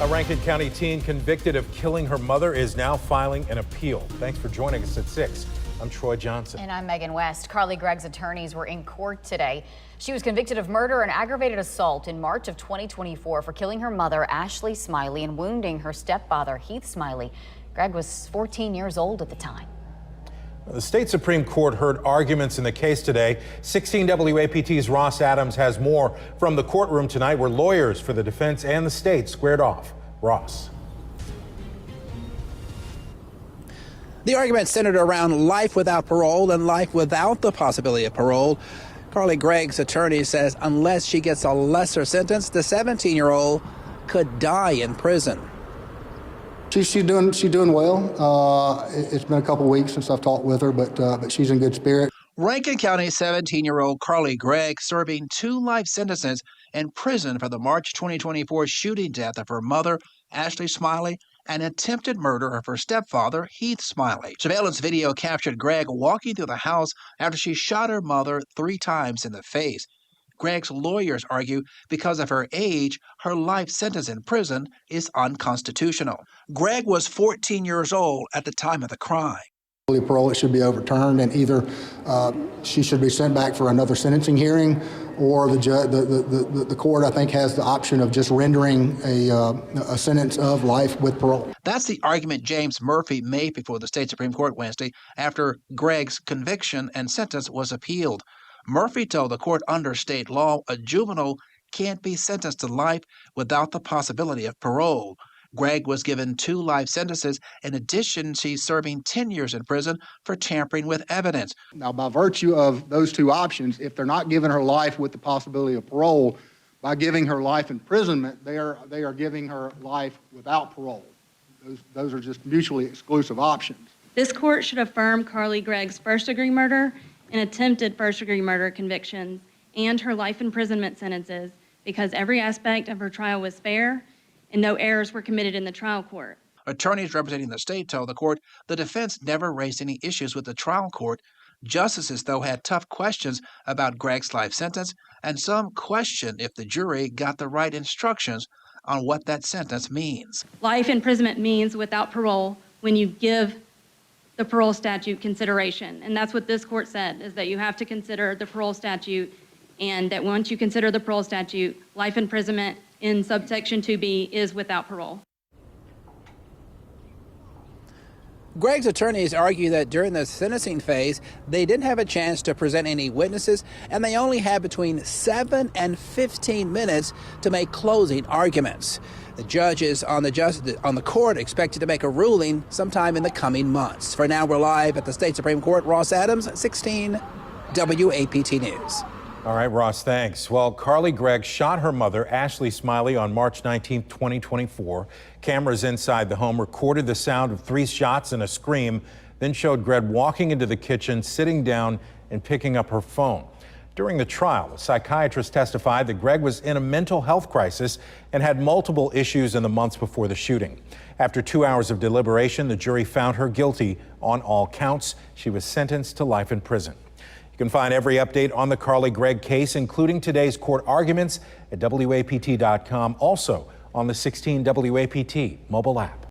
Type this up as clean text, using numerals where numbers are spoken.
A Rankin County teen convicted of killing her mother is now filing an appeal. Thanks for joining us at 6. I'm Troy Johnson. And I'm Megan West. Carly Gregg's attorneys were in court today. She was convicted of murder and aggravated assault in March of 2024 for killing her mother, Ashley Smiley, and wounding her stepfather, Heath Smiley. Gregg was 14 years old at the time. The state Supreme Court heard arguments in the case today. 16 WAPT's Ross Adams has more from the courtroom tonight, where lawyers for the defense and the state squared off. Ross. The argument centered around life without parole and life without the possibility of parole. Carly Gregg's attorney says unless she gets a lesser sentence, the 17-year-old could die in prison. She's doing well. It's been a couple weeks since I've talked with her, but she's in good spirit. Rankin County 17-year-old Carly Gregg serving 2 life sentences in prison for the March 2024 shooting death of her mother, Ashley Smiley, and attempted murder of her stepfather, Heath Smiley. Surveillance video captured Gregg walking through the house after she shot her mother 3 times in the face. Gregg's lawyers argue because of her age, her life sentence in prison is unconstitutional. Gregg was 14 years old at the time of the crime. Parole, it should be overturned, and either she should be sent back for another sentencing hearing, or the court, I think, has the option of just rendering a sentence of life with parole. That's the argument James Murphy made before the state Supreme Court Wednesday after Gregg's conviction and sentence was appealed. Murphy told the court under state law a juvenile can't be sentenced to life without the possibility of parole. Gregg was given 2 life sentences. In addition, she's serving 10 years in prison for tampering with evidence. Now, by virtue of those 2 options, if they're not giving her life with the possibility of parole, by giving her life imprisonment, they are giving her life without parole. Those are just mutually exclusive options. This court should affirm Carly Gregg's first-degree murder and attempted first-degree murder convictions and her life imprisonment sentences because every aspect of her trial was fair and no errors were committed in the trial court. Attorneys representing the state told the court the defense never raised any issues with the trial court. Justices, though, had tough questions about Gregg's life sentence, and some questioned if the jury got the right instructions on what that sentence means. Life imprisonment means without parole when you give the parole statute consideration. And that's what this court said, is that you have to consider the parole statute, and that once you consider the parole statute, life imprisonment in subsection 2B is without parole. Gregg's attorneys argue that during the sentencing phase, they didn't have a chance to present any witnesses, and they only had between 7 and 15 minutes to make closing arguments. The judges on the court expected to make a ruling sometime in the coming months. For now, we're live at the state Supreme Court. Ross Adams, 16 WAPT News. All right, Ross, thanks. Well, Carly Gregg shot her mother, Ashley Smiley, on March 19, 2024. Cameras inside the home recorded the sound of 3 shots and a scream, then showed Gregg walking into the kitchen, sitting down, and picking up her phone. During the trial, a psychiatrist testified that Gregg was in a mental health crisis and had multiple issues in the months before the shooting. After 2 hours of deliberation, the jury found her guilty on all counts. She was sentenced to life in prison. You can find every update on the Carly Gregg case, including today's court arguments, at WAPT.com, also on the 16 WAPT mobile app.